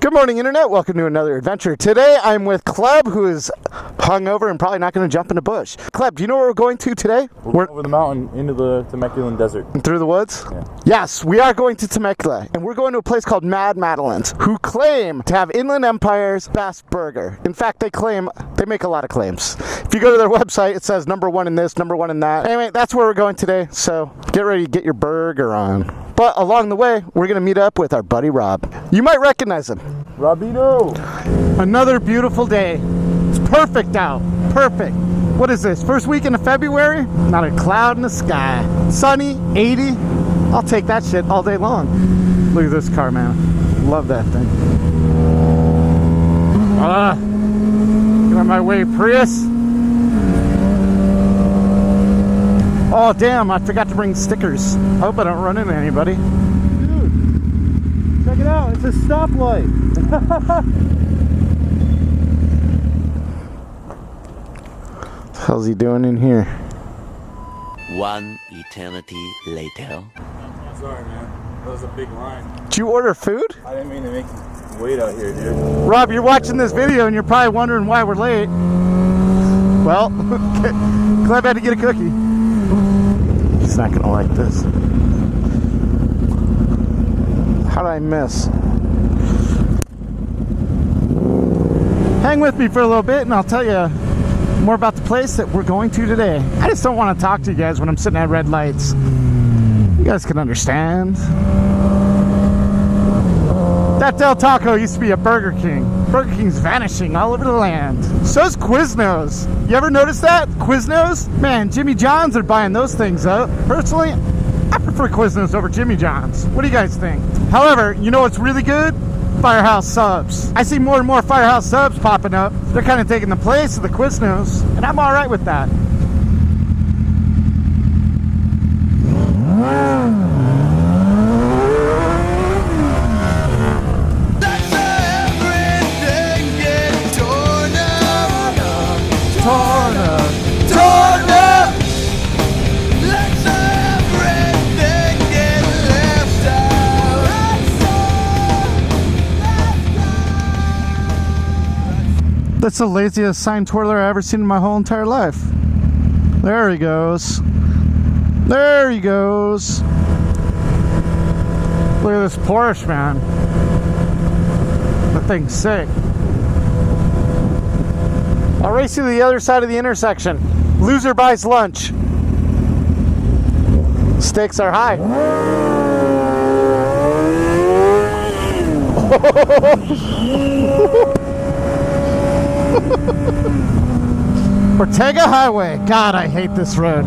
Good morning, Internet. Welcome to another adventure. Today, I'm with Kleb, who is hungover and probably not going to jump in a bush. Kleb, do you know where we're going to today? We're over the mountain into the Temecula desert. Through the woods? Yeah. Yes, we are going to Temecula, and we're going to a place called Madalines, who claim to have Inland Empire's best burger. In fact, they make a lot of claims. If you go to their website, it says #1 in this, #1 in that. Anyway, that's where we're going today, so get ready to get your burger on. But along the way, we're going to meet up with our buddy Rob. You might recognize him. Robino! Another beautiful day. It's perfect out. Perfect. What is this? First weekend of February? Not a cloud in the sky. Sunny, 80. I'll take that shit all day long. Look at this car, man. Love that thing. Get out of my way, Prius. Oh, damn, I forgot to bring stickers. I hope I don't run into anybody. Dude, check it out. It's a stoplight. What the hell's he doing in here? One eternity later. Sorry, man. That was a big line. Did you order food? I didn't mean to make you wait out here, dude. Rob, you're watching this video and you're probably wondering why we're late. Well, Kleb had to get a cookie. He's not gonna like this. How did I miss? Hang with me for a little bit and I'll tell you more about the place that we're going to today. I just don't want to talk to you guys when I'm sitting at red lights. You guys can understand. That Del Taco used to be a Burger King. Burger King's vanishing all over the land. So's Quiznos. You ever notice that? Quiznos? Man, Jimmy John's are buying those things up. Personally, I prefer Quiznos over Jimmy John's. What do you guys think? However, you know what's really good? Firehouse subs. I see more and more Firehouse subs popping up. They're kind of taking the place of the Quiznos, and I'm all right with that. That's the laziest sign twirler I've ever seen in my whole entire life. There he goes. There he goes. Look at this Porsche, man. The thing's sick. I'll race you to the other side of the intersection. Loser buys lunch. Stakes are high. Ortega Highway. God, I hate this road.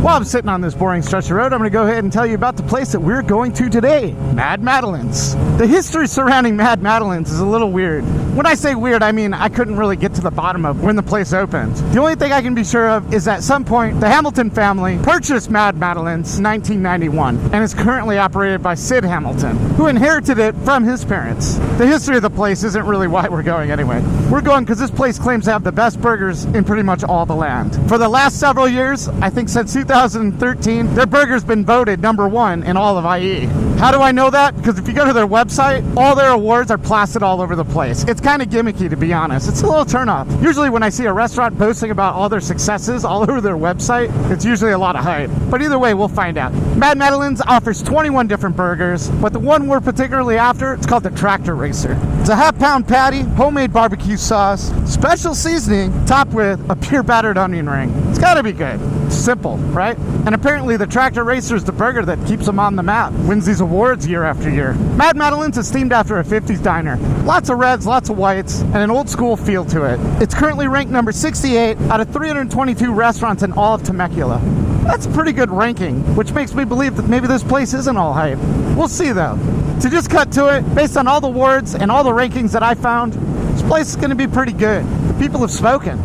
While I'm sitting on this boring stretch of road, I'm going to go ahead and tell you about the place that we're going to today, Madalines. The history surrounding Madalines is a little weird. When I say weird, I mean I couldn't really get to the bottom of when the place opened. The only thing I can be sure of is at some point, the Hamilton family purchased Madalines in 1991 and is currently operated by Sid Hamilton, who inherited it from his parents. The history of the place isn't really why we're going anyway. We're going because this place claims to have the best burgers in pretty much all the land. For the last several years, I think since 2013, their burger's been voted #1 in all of IE. How do I know that? Because if you go to their website, all their awards are plastered all over the place. It's kind of gimmicky, to be honest. It's a little turnoff. Usually when I see a restaurant boasting about all their successes all over their website, it's usually a lot of hype. But either way, we'll find out. Madalines offers 21 different burgers, but the one we're particularly after, it's called the Tractor Racer. It's a half-pound patty, homemade barbecue sauce, special seasoning, topped with a pure battered onion ring. It's gotta be good. It's simple, right? And apparently the Tractor Racer is the burger that keeps them on the map, wins these awards year after year. Madalines is themed after a 50s diner. Lots of reds, lots of whites, and an old school feel to it. It's currently ranked number 68 out of 322 restaurants in all of Temecula. That's a pretty good ranking, which makes me believe that maybe this place isn't all hype. We'll see though. To just cut to it, based on all the awards and all the rankings that I found, this place is going to be pretty good. The people have spoken.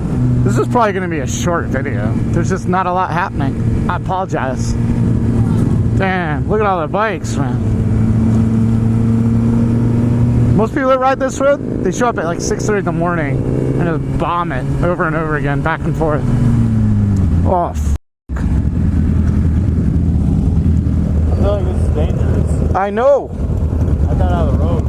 This is probably going to be a short video. There's just not a lot happening. I apologize. Damn, look at all the bikes, man. Most people that ride this road, they show up at like 6:30 in the morning and just bomb it over and over again, back and forth. Oh, I feel like this is dangerous. I know. I got out of the road.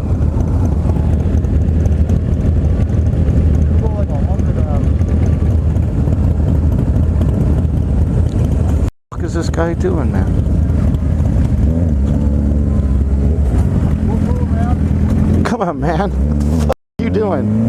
is this guy doing, man? Come on, man. What the f are you doing?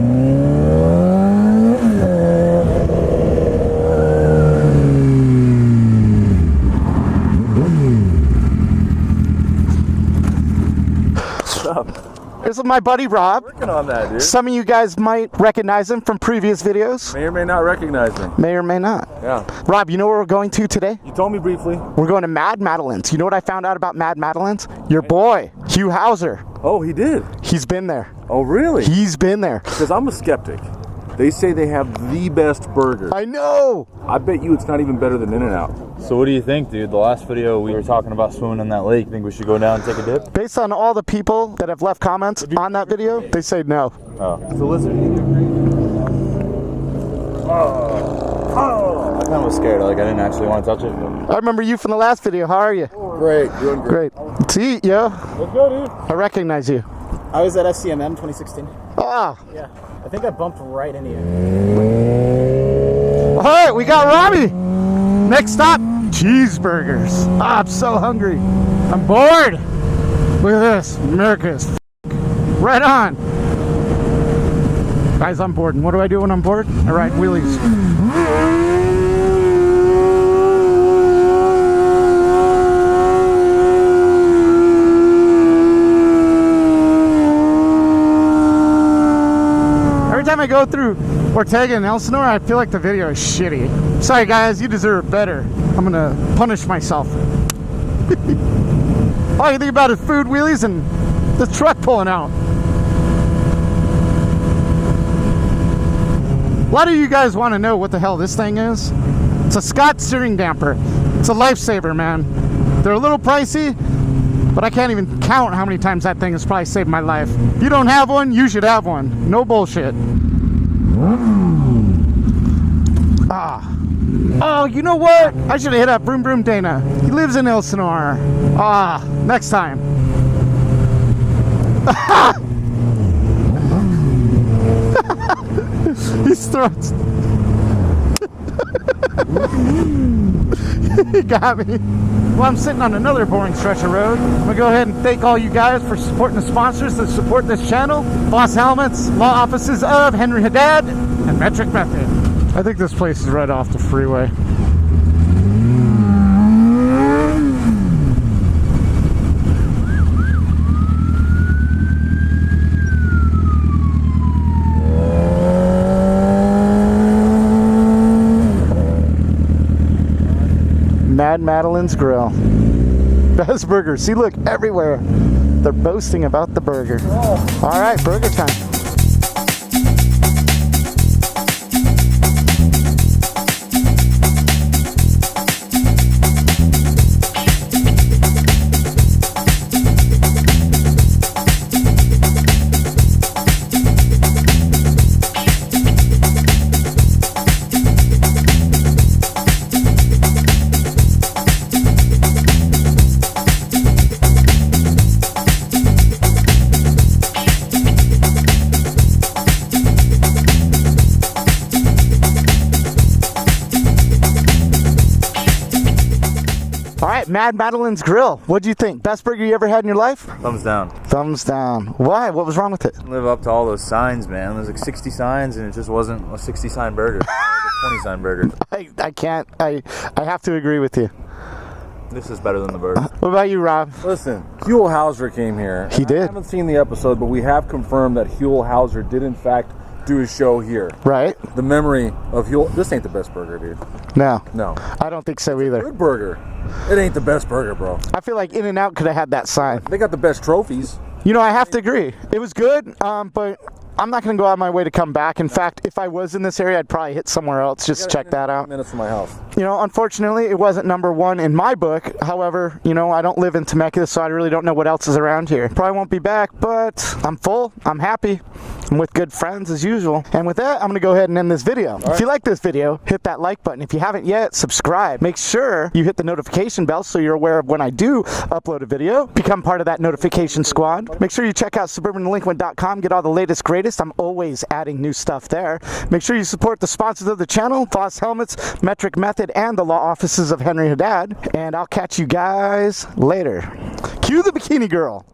This is my buddy Rob. Working on that, dude. Some of you guys might recognize him from previous videos. May or may not recognize me. May or may not. Yeah. Rob, you know where we're going to today? You told me briefly. We're going to Madalines. You know what I found out about Madalines? Your boy, Hugh Hauser. Oh, he did? He's been there. Oh, really? He's been there. Because I'm a skeptic. They say they have the best burger. I know. I bet you it's not even better than In-N-Out. So what do you think, dude? The last video we were talking about swimming in that lake. Think we should go down and take a dip? Based on all the people that have left comments on that video, they say no. Oh. It's a lizard. I kind of was scared. Like I didn't actually want to touch it. I remember you from the last video. How are you? Great, doing great. Great. To eat, yo. Let's go, dude. I recognize you. I was at SCMM 2016. Ah. Yeah. I think I bumped right into you. All right, we got Robbie. Next stop, cheeseburgers. I'm so hungry. I'm bored. Look at this. America's right on. Guys, I'm bored. And what do I do when I'm bored? I ride wheelies. Every time I go through Ortega and Elsinore, I feel like the video is shitty. Sorry guys, you deserve better. I'm gonna punish myself. All you think about is food, wheelies, and the truck pulling out. A lot of you guys want to know what the hell this thing is. It's a Scott steering damper. It's a lifesaver, man. They're a little pricey, but I can't even count how many times that thing has probably saved my life. If you don't have one, you should have one. No bullshit. Ah. Oh, you know what? I should have hit up Broom Broom Dana. He lives in Elsinore. Ah, next time. He's throwing. He got me. Well, I'm sitting on another boring stretch of road. I'm gonna go ahead and thank all you guys for supporting the sponsors that support this channel. Voss Helmets, law offices of Henry Haddad, and Metric Method. I think this place is right off the freeway. Madeline's Grill. Best burger. See, look, everywhere. They're boasting about the burger. All right, burger time. Madeline's Grill. What'd you think? Best burger you ever had in your life? Thumbs down. Thumbs down. Why? What was wrong with it? Live up to all those signs, man. There's like 60 signs, and it just wasn't a 60 sign burger. It was a 20 sign burger. I can't. I have to agree with you. This is better than the burger. What about you, Rob? Listen, Huell Hauser came here. He did. I haven't seen the episode, but we have confirmed that Huell Hauser did in fact do a show here. Right. The memory of Huell. This ain't the best burger, dude. No. No. I don't think so either. Good burger. It ain't the best burger, bro. I feel like In-N-Out could have had that sign. They got the best trophies. You know, I have to agree. It was good, but I'm not going to go out of my way to come back. In fact, if I was in this area, I'd probably hit somewhere else just to check that out. Minutes from my house. You know, unfortunately, it wasn't #1 in my book. However, you know, I don't live in Temecula, so I really don't know what else is around here. Probably won't be back, but I'm full. I'm happy. I'm with good friends as usual. And with that, I'm going to go ahead and end this video. If you like this video, hit that like button. If you haven't yet, subscribe. Make sure you hit the notification bell so you're aware of when I do upload a video. Become part of that notification squad. Make sure you check out SuburbanDelinquent.com. Get all the latest, greatest latest. I'm always adding new stuff there. Make sure you support the sponsors of the channel, Voss Helmets, Metric Method, and the law offices of Henry Haddad. And I'll catch you guys later. Cue the Bikini Girl.